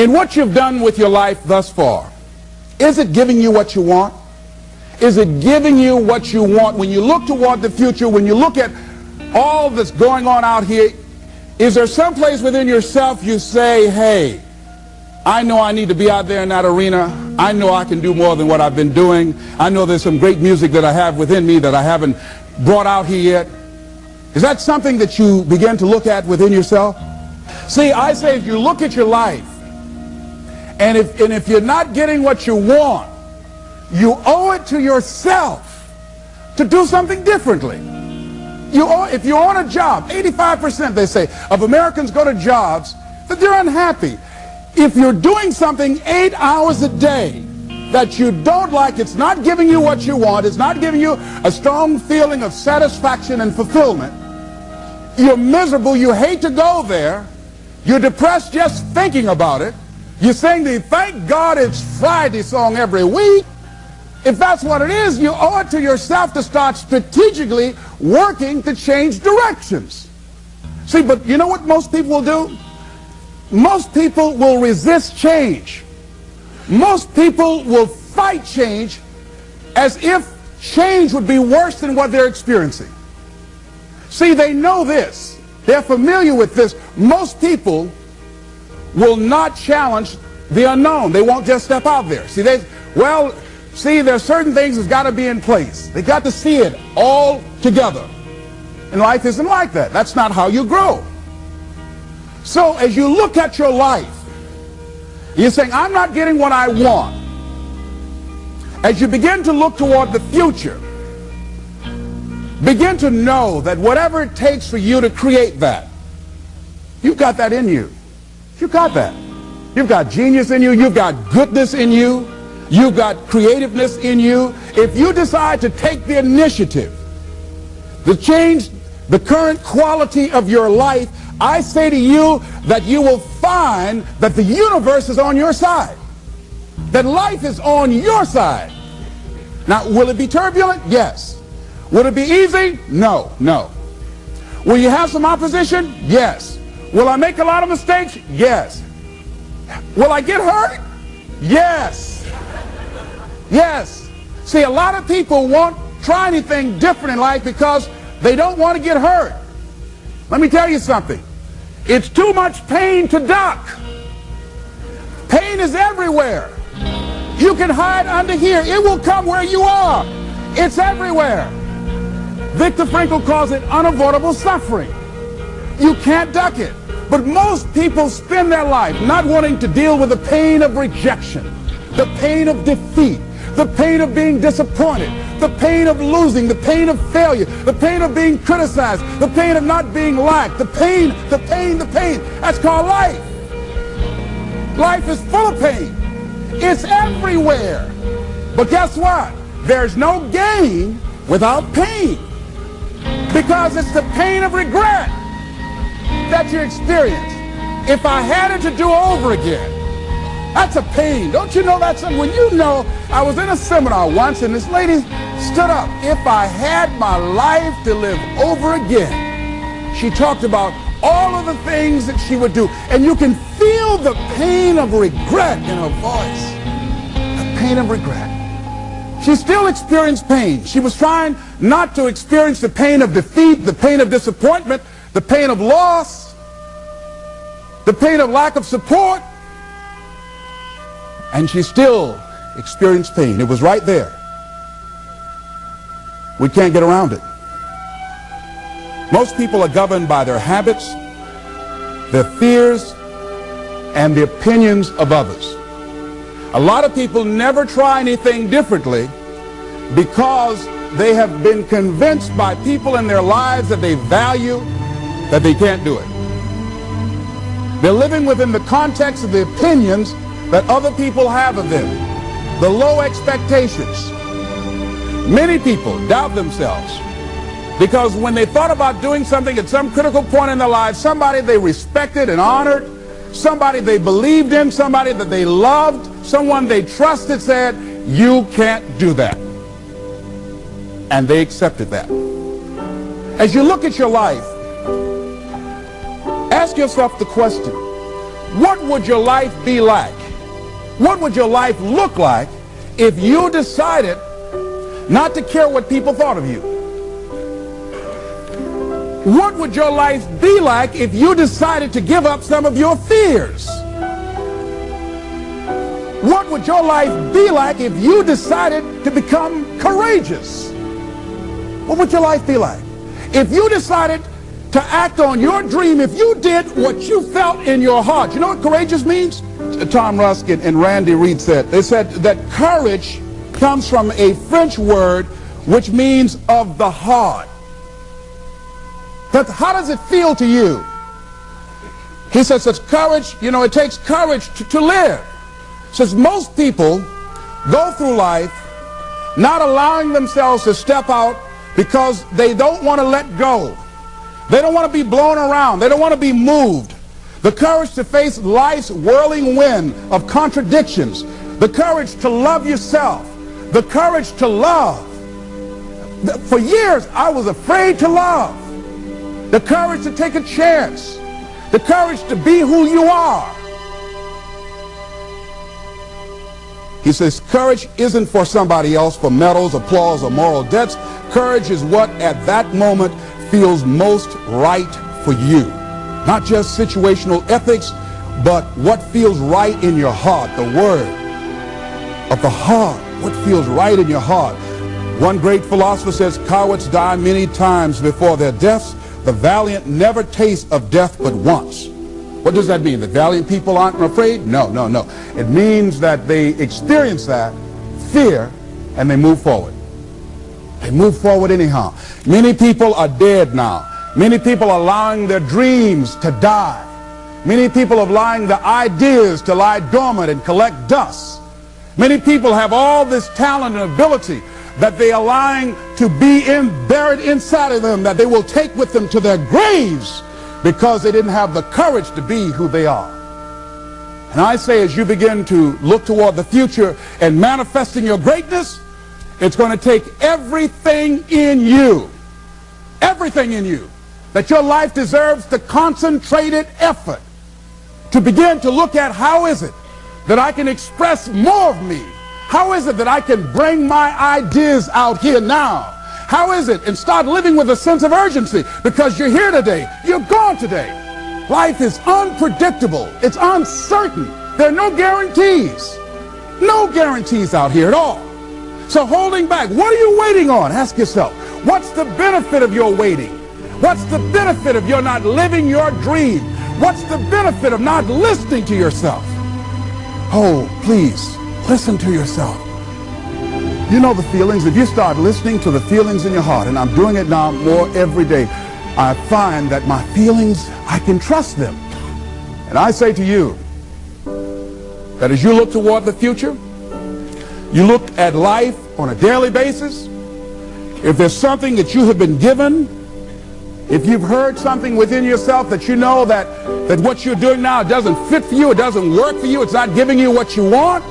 In what you've done with your life thus far, is it giving you what you want? Is it giving you what you want? When you look toward the future, when you look at all that's going on out here, is there someplace within yourself you say, hey, I know I need to be out there in that arena. I know I can do more than what I've been doing. I know there's some great music that I have within me that I haven't brought out here yet. Is that something that you begin to look at within yourself? See, I say if you look at your life, and if you're not getting what you want, you owe it to yourself to do something differently. If you're on a job, 85% they say of Americans go to jobs that they're unhappy. If you're doing something 8 hours a day that you don't like, it's not giving you what you want, it's not giving you a strong feeling of satisfaction and fulfillment, you're miserable, you hate to go there, you're depressed just thinking about it, you sing the "Thank God It's Friday" song every week. If that's what it is, you owe it to yourself to start strategically working to change directions. See, but you know what most people will do? Most people will resist change. Most people will fight change as if change would be worse than what they're experiencing. See, they know this. They're familiar with this. Most people will not challenge the unknown. They won't just step out there. See, there's certain things that's got to be in place. They got to see it all together. And life isn't like that. That's not how you grow. So as you look at your life, you're saying, I'm not getting what I want. As you begin to look toward the future, begin to know that whatever it takes for you to create that, you've got that in you. You've got that. You've got genius in you. You've got goodness in you. You've got creativeness in you. If you decide to take the initiative to change the current quality of your life, I say to you that you will find that the universe is on your side, that life is on your side. Now, will it be turbulent? Yes. Will it be easy? No, no. Will you have some opposition? Yes. Will I make a lot of mistakes? Yes. Will I get hurt? Yes. Yes. See, a lot of people won't try anything different in life because they don't want to get hurt. Let me tell you something. It's too much pain to duck. Pain is everywhere. You can hide under here. It will come where you are. It's everywhere. Viktor Frankl calls it unavoidable suffering. You can't duck it. But most people spend their life not wanting to deal with the pain of rejection, the pain of defeat, the pain of being disappointed, the pain of losing, the pain of failure, the pain of being criticized, the pain of not being liked, the pain. That's called life. Life is full of pain. It's everywhere. But guess what? There's no gain without pain, because it's the pain of regret that you experience. If I had it to do over again, that's a pain. Don't you know that's something? When you know, I was in a seminar once and this lady stood up. If I had my life to live over again, she talked about all of the things that she would do. And you can feel the pain of regret in her voice. The pain of regret. She still experienced pain. She was trying not to experience the pain of defeat, the pain of disappointment, the pain of loss, the pain of lack of support. And she still experienced pain. It was right there. We can't get around it. Most people are governed by their habits, their fears, and the opinions of others. A lot of people never try anything differently because they have been convinced by people in their lives that they value that they can't do it. They're living within the context of the opinions that other people have of them, the low expectations. Many people doubt themselves because when they thought about doing something at some critical point in their lives, somebody they respected and honored, somebody they believed in, somebody that they loved, someone they trusted said, you can't do that. And they accepted that. As you look at your life, ask yourself the question, what would your life be like? What would your life look like if you decided not to care what people thought of you? What would your life be like if you decided to give up some of your fears? What would your life be like if you decided to become courageous? What would your life be like? If you decided to act on your dream, if you did what you felt in your heart. You know what courageous means? Tom Rusk and Randy Reed said. They said that courage comes from a French word which means of the heart. But how does it feel to you? He says it's courage, you know, it takes courage to live. Says most people go through life not allowing themselves to step out because they don't want to let go. They don't want to be blown around. They don't want to be moved. The courage to face life's whirling wind of contradictions. The courage to love yourself. The courage to love. For years, I was afraid to love. The courage to take a chance. The courage to be who you are. He says courage isn't for somebody else, for medals, applause, or moral debts. Courage is what at that moment feels most right for you. Not just situational ethics, but what feels right in your heart, the word of the heart, what feels right in your heart. One great philosopher says, cowards die many times before their deaths. The valiant never taste of death but once. What does that mean? That valiant people aren't afraid? No, no, no. It means that they experience that fear and they move forward. They move forward anyhow. Many people are dead now. Many people are allowing their dreams to die. Many people are allowing the ideas to lie dormant and collect dust. Many people have all this talent and ability that they are allowing to be buried inside of them, that they will take with them to their graves because they didn't have the courage to be who they are. And I say, as you begin to look toward the future and manifesting your greatness, it's going to take everything in you, that your life deserves the concentrated effort to begin to look at how is it that I can express more of me? How is it that I can bring my ideas out here now? How is it? And start living with a sense of urgency, because you're here today, you're gone today. Life is unpredictable. It's uncertain. There are no guarantees. No guarantees out here at all. So holding back, what are you waiting on? Ask yourself, what's the benefit of your waiting? What's the benefit of your not living your dream? What's the benefit of not listening to yourself? Oh, please, listen to yourself. You know the feelings. If you start listening to the feelings in your heart, and I'm doing it now more every day, I find that my feelings, I can trust them. And I say to you that as you look toward the future, you look at life on a daily basis, if there's something that you have been given, if you've heard something within yourself that you know that what you're doing now doesn't fit for you, it doesn't work for you, it's not giving you what you want,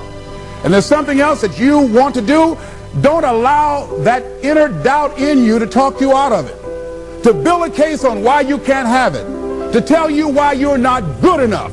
and there's something else that you want to do, don't allow that inner doubt in you to talk you out of it, to build a case on why you can't have it, to tell you why you're not good enough.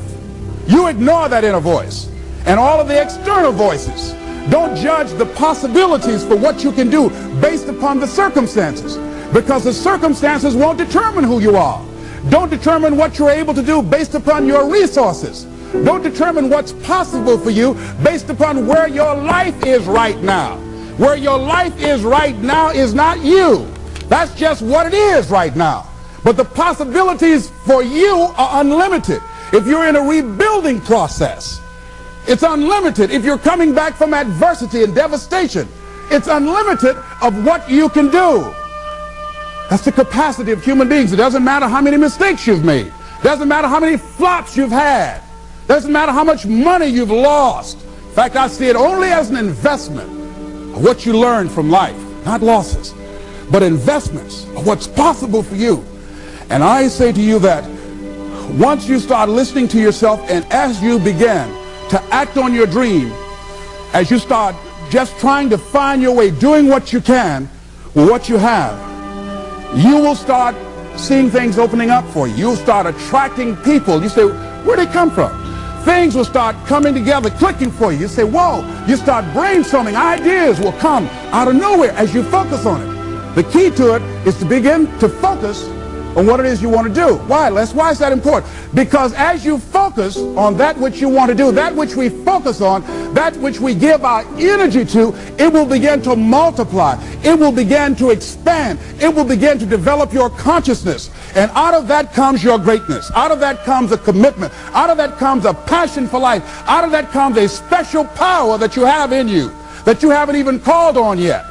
You ignore that inner voice and all of the external voices. Don't judge the possibilities for what you can do based upon the circumstances, because the circumstances won't determine who you are. Don't determine what you're able to do based upon your resources. Don't determine what's possible for you based upon where your life is right now. Where your life is right now is not you. That's just what it is right now. But the possibilities for you are unlimited. If you're in a rebuilding process, it's unlimited. If you're coming back from adversity and devastation, it's unlimited of what you can do. That's the capacity of human beings. It doesn't matter how many mistakes you've made. It doesn't matter how many flops you've had. It doesn't matter how much money you've lost. In fact, I see it only as an investment of what you learn from life. Not losses, but investments of what's possible for you. And I say to you that once you start listening to yourself, and as you begin to act on your dream, as you start just trying to find your way, doing what you can with what you have, you will start seeing things opening up for you. You'll start attracting people. You say, where'd they come from? things will start coming together, clicking for you. You say, whoa, you start brainstorming. Ideas will come out of nowhere as you focus on it. The key to it is to begin to focus on what it is you want to do. Why, Les? Why is that important? Because as you focus on that which you want to do, that which we focus on, that which we give our energy to, it will begin to multiply. It will begin to expand. It will begin to develop your consciousness. And out of that comes your greatness. Out of that comes a commitment. Out of that comes a passion for life. Out of that comes a special power that you have in you that you haven't even called on yet.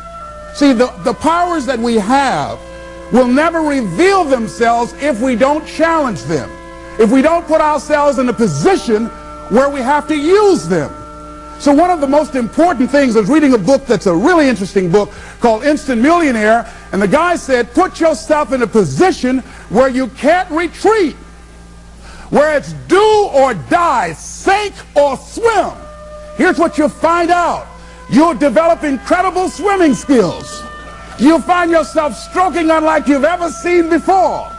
See, the powers that we have will never reveal themselves if we don't challenge them, if we don't put ourselves in a position where we have to use them. So one of the most important things, I was reading a book that's a really interesting book called Instant Millionaire, and the guy said, put yourself in a position where you can't retreat, where it's do or die, sink or swim. Here's what you'll find out. You'll develop incredible swimming skills. You'll find yourself stroking unlike you've ever seen before.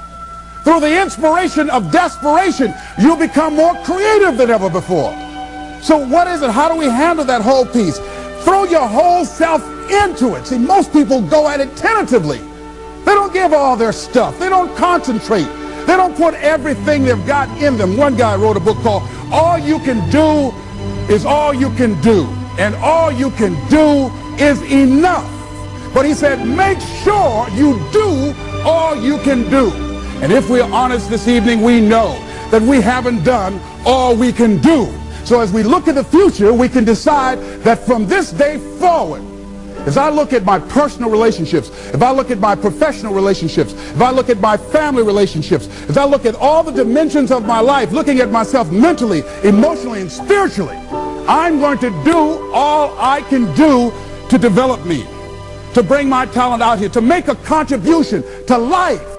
Through the inspiration of desperation, you'll become more creative than ever before. So what is it? How do we handle that whole piece? Throw your whole self into it. See, most people go at it tentatively. They don't give all their stuff. They don't concentrate. They don't put everything they've got in them. One guy wrote a book called All You Can Do Is All You Can Do. And all you can do is enough. But he said, make sure you do all you can do. And if we're honest this evening, we know that we haven't done all we can do. So as we look at the future, we can decide that from this day forward, as I look at my personal relationships, if I look at my professional relationships, if I look at my family relationships, as I look at all the dimensions of my life, looking at myself mentally, emotionally, and spiritually, I'm going to do all I can do to develop me, to bring my talent out here, to make a contribution to life.